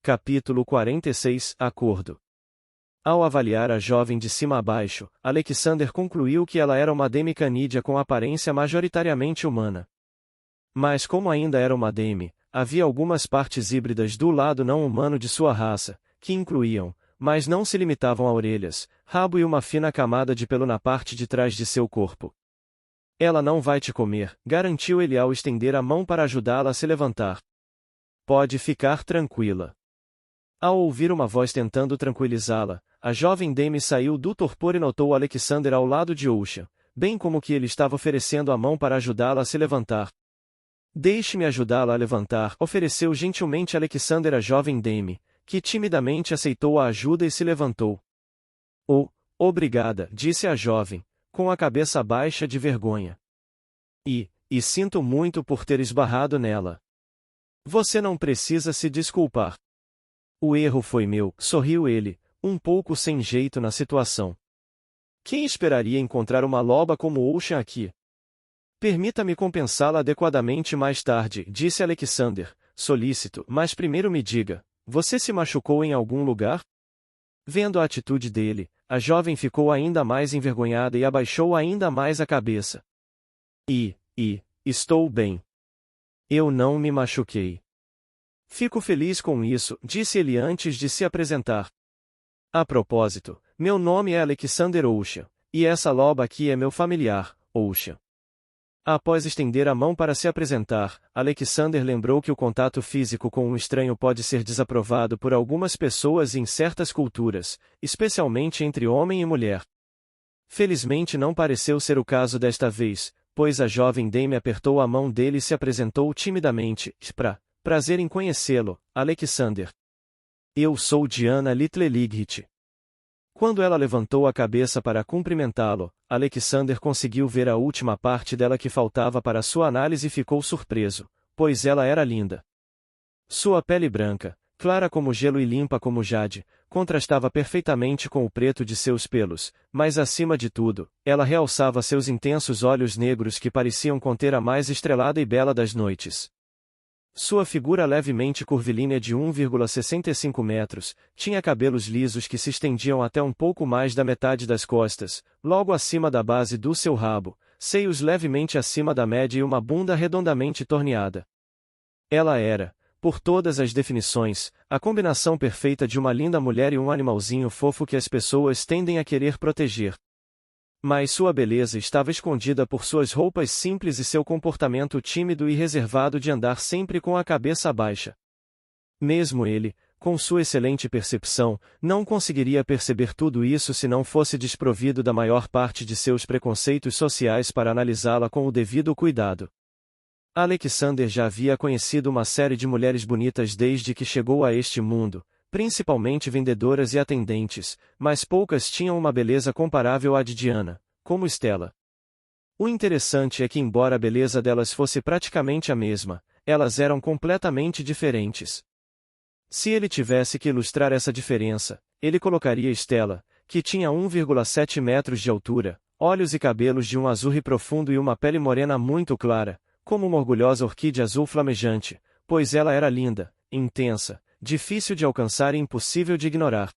Capítulo 46 Acordo. Ao avaliar a jovem de cima a baixo, Alexander concluiu que ela era uma deme canídea com aparência majoritariamente humana. Mas como ainda era uma deme, havia algumas partes híbridas do lado não humano de sua raça, que incluíam, mas não se limitavam a orelhas, rabo e uma fina camada de pelo na parte de trás de seu corpo. Ela não vai te comer, garantiu ele ao estender a mão para ajudá-la a se levantar. Pode ficar tranquila. Ao ouvir uma voz tentando tranquilizá-la, a jovem dame saiu do torpor e notou Alexander ao lado de Ocean, bem como que ele estava oferecendo a mão para ajudá-la a se levantar. Deixe-me ajudá-la a levantar, ofereceu gentilmente Alexander à jovem dame, que timidamente aceitou a ajuda e se levantou. Oh, obrigada, disse a jovem, com a cabeça baixa de vergonha. E sinto muito por ter esbarrado nela. Você não precisa se desculpar. O erro foi meu, sorriu ele, um pouco sem jeito na situação. Quem esperaria encontrar uma loba como Ocean aqui? Permita-me compensá-la adequadamente mais tarde, disse Alexander, solícito, mas primeiro me diga, você se machucou em algum lugar? Vendo a atitude dele, a jovem ficou ainda mais envergonhada e abaixou ainda mais a cabeça. Estou bem. Eu não me machuquei. Fico feliz com isso, disse ele antes de se apresentar. A propósito, meu nome é Alexander Ocean, e essa loba aqui é meu familiar, Ocean. Após estender a mão para se apresentar, Alexander lembrou que o contato físico com um estranho pode ser desaprovado por algumas pessoas em certas culturas, especialmente entre homem e mulher. Felizmente não pareceu ser o caso desta vez, pois a jovem dame apertou a mão dele e se apresentou timidamente. Prazer em conhecê-lo, Alexander. Eu sou Diana Littlelighit. Quando ela levantou a cabeça para cumprimentá-lo, Alexander conseguiu ver a última parte dela que faltava para sua análise e ficou surpreso, pois ela era linda. Sua pele branca, clara como gelo e limpa como jade, contrastava perfeitamente com o preto de seus pelos, mas acima de tudo, ela realçava seus intensos olhos negros que pareciam conter a mais estrelada e bela das noites. Sua figura levemente curvilínea de 1,65 metros, tinha cabelos lisos que se estendiam até um pouco mais da metade das costas, logo acima da base do seu rabo, seios levemente acima da média e uma bunda redondamente torneada. Ela era, por todas as definições, a combinação perfeita de uma linda mulher e um animalzinho fofo que as pessoas tendem a querer proteger. Mas sua beleza estava escondida por suas roupas simples e seu comportamento tímido e reservado de andar sempre com a cabeça baixa. Mesmo ele, com sua excelente percepção, não conseguiria perceber tudo isso se não fosse desprovido da maior parte de seus preconceitos sociais para analisá-la com o devido cuidado. Alexander já havia conhecido uma série de mulheres bonitas desde que chegou a este mundo, principalmente vendedoras e atendentes, mas poucas tinham uma beleza comparável à de Diana, como Stella. O interessante é que embora a beleza delas fosse praticamente a mesma, elas eram completamente diferentes. Se ele tivesse que ilustrar essa diferença, ele colocaria Stella, que tinha 1,7 metros de altura, olhos e cabelos de um azul profundo e uma pele morena muito clara, como uma orgulhosa orquídea azul flamejante, pois ela era linda, intensa, difícil de alcançar e impossível de ignorar.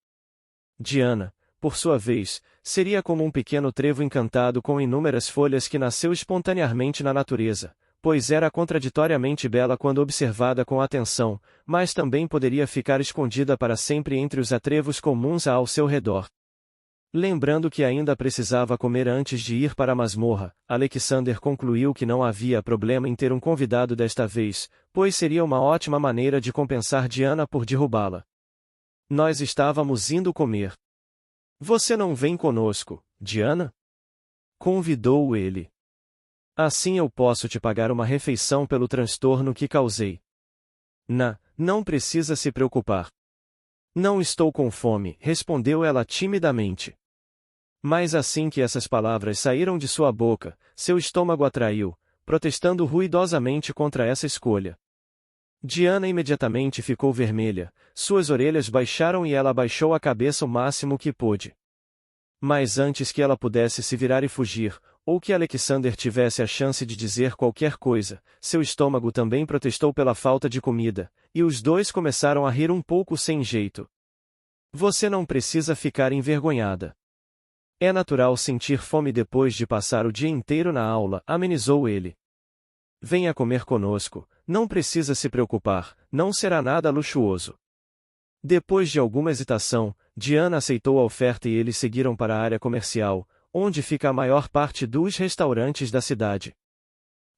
Diana, por sua vez, seria como um pequeno trevo encantado com inúmeras folhas que nasceu espontaneamente na natureza, pois era contraditoriamente bela quando observada com atenção, mas também poderia ficar escondida para sempre entre os atrevos comuns ao seu redor. Lembrando que ainda precisava comer antes de ir para a masmorra, Alexander concluiu que não havia problema em ter um convidado desta vez, pois seria uma ótima maneira de compensar Diana por derrubá-la. Nós estávamos indo comer. Você não vem conosco, Diana? Convidou ele. Assim eu posso te pagar uma refeição pelo transtorno que causei. Não precisa se preocupar. Não estou com fome, respondeu ela timidamente. Mas assim que essas palavras saíram de sua boca, seu estômago atraiu, protestando ruidosamente contra essa escolha. Diana imediatamente ficou vermelha, suas orelhas baixaram e ela abaixou a cabeça o máximo que pôde. Mas antes que ela pudesse se virar e fugir, ou que Alexander tivesse a chance de dizer qualquer coisa, seu estômago também protestou pela falta de comida, e os dois começaram a rir um pouco sem jeito. Você não precisa ficar envergonhada. É natural sentir fome depois de passar o dia inteiro na aula, amenizou ele. Venha comer conosco, não precisa se preocupar, não será nada luxuoso. Depois de alguma hesitação, Diana aceitou a oferta e eles seguiram para a área comercial, onde fica a maior parte dos restaurantes da cidade.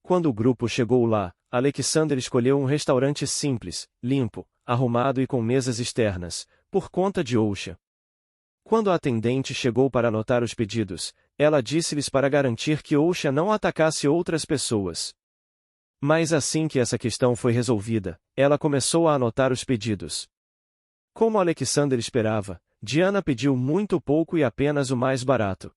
Quando o grupo chegou lá, Alexander escolheu um restaurante simples, limpo, arrumado e com mesas externas, por conta de Ocean. Quando a atendente chegou para anotar os pedidos, ela disse-lhes para garantir que Ocean não atacasse outras pessoas. Mas assim que essa questão foi resolvida, ela começou a anotar os pedidos. Como Alexander esperava, Diana pediu muito pouco e apenas o mais barato.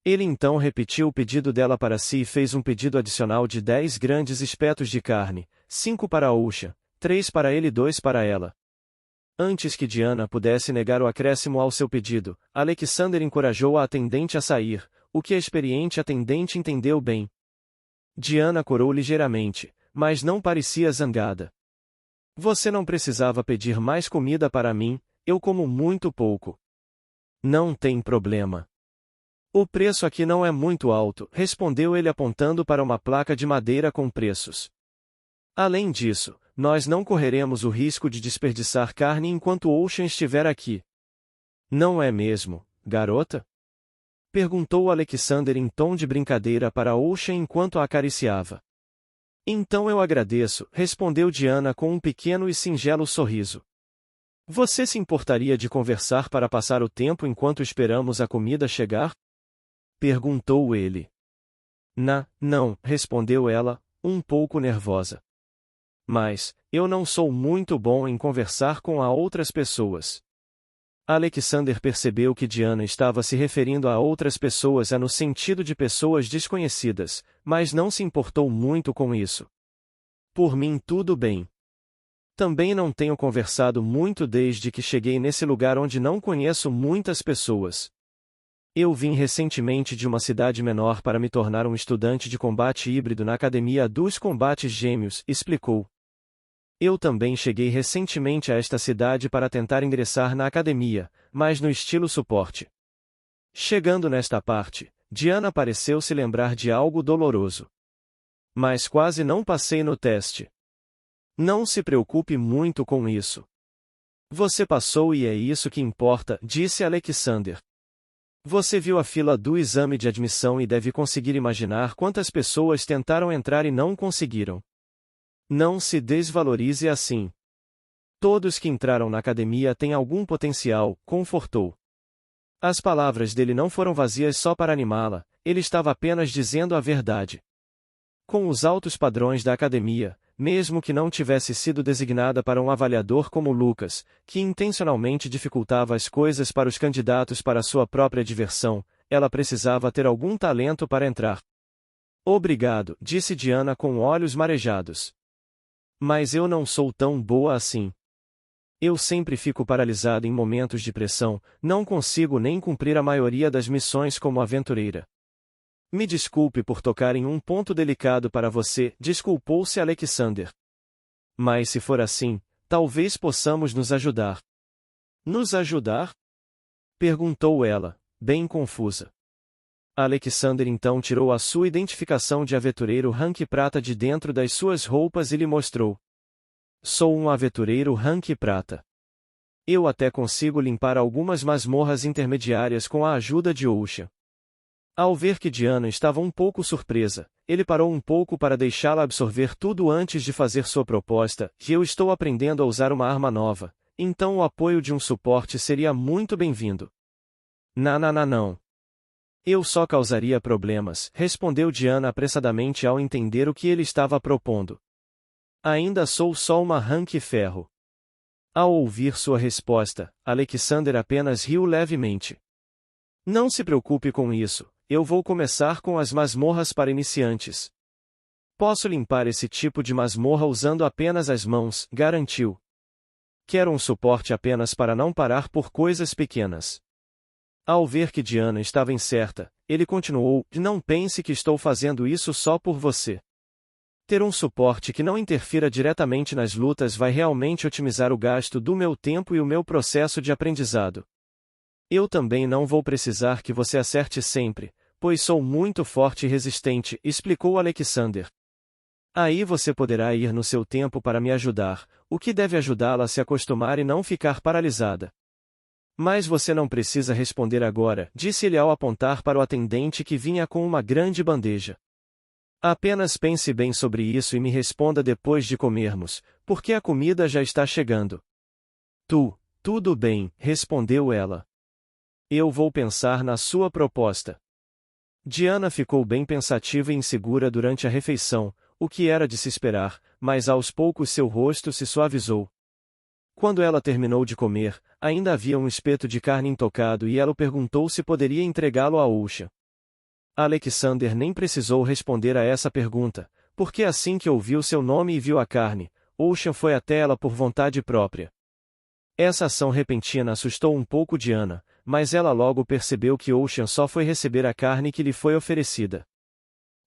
Ele então repetiu o pedido dela para si e fez um pedido adicional de 10 grandes espetos de carne, 5 para Ocean, 3 para ele e 2 para ela. Antes que Diana pudesse negar o acréscimo ao seu pedido, Alexander encorajou a atendente a sair, o que a experiente atendente entendeu bem. Diana corou ligeiramente, mas não parecia zangada. Você não precisava pedir mais comida para mim, eu como muito pouco. Não tem problema. O preço aqui não é muito alto, respondeu ele apontando para uma placa de madeira com preços. Além disso, nós não correremos o risco de desperdiçar carne enquanto Ocean estiver aqui. Não é mesmo, garota? Perguntou Alexander em tom de brincadeira para Ocean enquanto a acariciava. Então eu agradeço, respondeu Diana com um pequeno e singelo sorriso. Você se importaria de conversar para passar o tempo enquanto esperamos a comida chegar? Perguntou ele. Não, respondeu ela, um pouco nervosa. Mas, eu não sou muito bom em conversar com outras pessoas. Alexander percebeu que Diana estava se referindo a outras pessoas no sentido de pessoas desconhecidas, mas não se importou muito com isso. Por mim tudo bem. Também não tenho conversado muito desde que cheguei nesse lugar onde não conheço muitas pessoas. Eu vim recentemente de uma cidade menor para me tornar um estudante de combate híbrido na Academia dos Combates Gêmeos, explicou. Eu também cheguei recentemente a esta cidade para tentar ingressar na academia, mas no estilo suporte. Chegando nesta parte, Diana pareceu se lembrar de algo doloroso. Mas quase não passei no teste. Não se preocupe muito com isso. Você passou e é isso que importa, disse Alexander. Você viu a fila do exame de admissão e deve conseguir imaginar quantas pessoas tentaram entrar e não conseguiram. Não se desvalorize assim. Todos que entraram na academia têm algum potencial, confortou. As palavras dele não foram vazias só para animá-la, ele estava apenas dizendo a verdade. Com os altos padrões da academia, mesmo que não tivesse sido designada para um avaliador como Lucas, que intencionalmente dificultava as coisas para os candidatos para sua própria diversão, ela precisava ter algum talento para entrar. Obrigado, disse Diana com olhos marejados. Mas eu não sou tão boa assim. Eu sempre fico paralisada em momentos de pressão, não consigo nem cumprir a maioria das missões como aventureira. Me desculpe por tocar em um ponto delicado para você, desculpou-se Alexander. Mas se for assim, talvez possamos nos ajudar. Nos ajudar? Perguntou ela, bem confusa. Alexander então tirou a sua identificação de aventureiro rank prata de dentro das suas roupas e lhe mostrou. Sou um aventureiro rank prata. Eu até consigo limpar algumas masmorras intermediárias com a ajuda de Ocean. Ao ver que Diana estava um pouco surpresa, ele parou um pouco para deixá-la absorver tudo antes de fazer sua proposta, e eu estou aprendendo a usar uma arma nova, então o apoio de um suporte seria muito bem-vindo. Não. Eu só causaria problemas, respondeu Diana apressadamente ao entender o que ele estava propondo. Ainda sou só uma rank ferro. Ao ouvir sua resposta, Alexander apenas riu levemente. Não se preocupe com isso, eu vou começar com as masmorras para iniciantes. Posso limpar esse tipo de masmorra usando apenas as mãos, garantiu. Quero um suporte apenas para não parar por coisas pequenas. Ao ver que Diana estava incerta, ele continuou: não pense que estou fazendo isso só por você. Ter um suporte que não interfira diretamente nas lutas vai realmente otimizar o gasto do meu tempo e o meu processo de aprendizado. Eu também não vou precisar que você acerte sempre, pois sou muito forte e resistente, explicou Alexander. Aí você poderá ir no seu tempo para me ajudar, o que deve ajudá-la a se acostumar e não ficar paralisada. Mas você não precisa responder agora, disse ele ao apontar para o atendente que vinha com uma grande bandeja. Apenas pense bem sobre isso e me responda depois de comermos, porque a comida já está chegando. Tudo bem, respondeu ela. Eu vou pensar na sua proposta. Diana ficou bem pensativa e insegura durante a refeição, o que era de se esperar, mas aos poucos seu rosto se suavizou. Quando ela terminou de comer, ainda havia um espeto de carne intocado e ela perguntou se poderia entregá-lo a Ocean. Alexander nem precisou responder a essa pergunta, porque assim que ouviu seu nome e viu a carne, Ocean foi até ela por vontade própria. Essa ação repentina assustou um pouco Diana, mas ela logo percebeu que Ocean só foi receber a carne que lhe foi oferecida.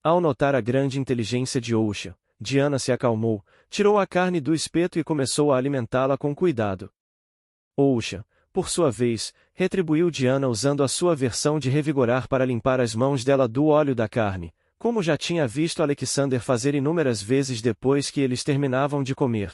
Ao notar a grande inteligência de Ocean, Diana se acalmou, tirou a carne do espeto e começou a alimentá-la com cuidado. Ocean, por sua vez, retribuiu Diana usando a sua versão de revigorar para limpar as mãos dela do óleo da carne, como já tinha visto Alexander fazer inúmeras vezes depois que eles terminavam de comer.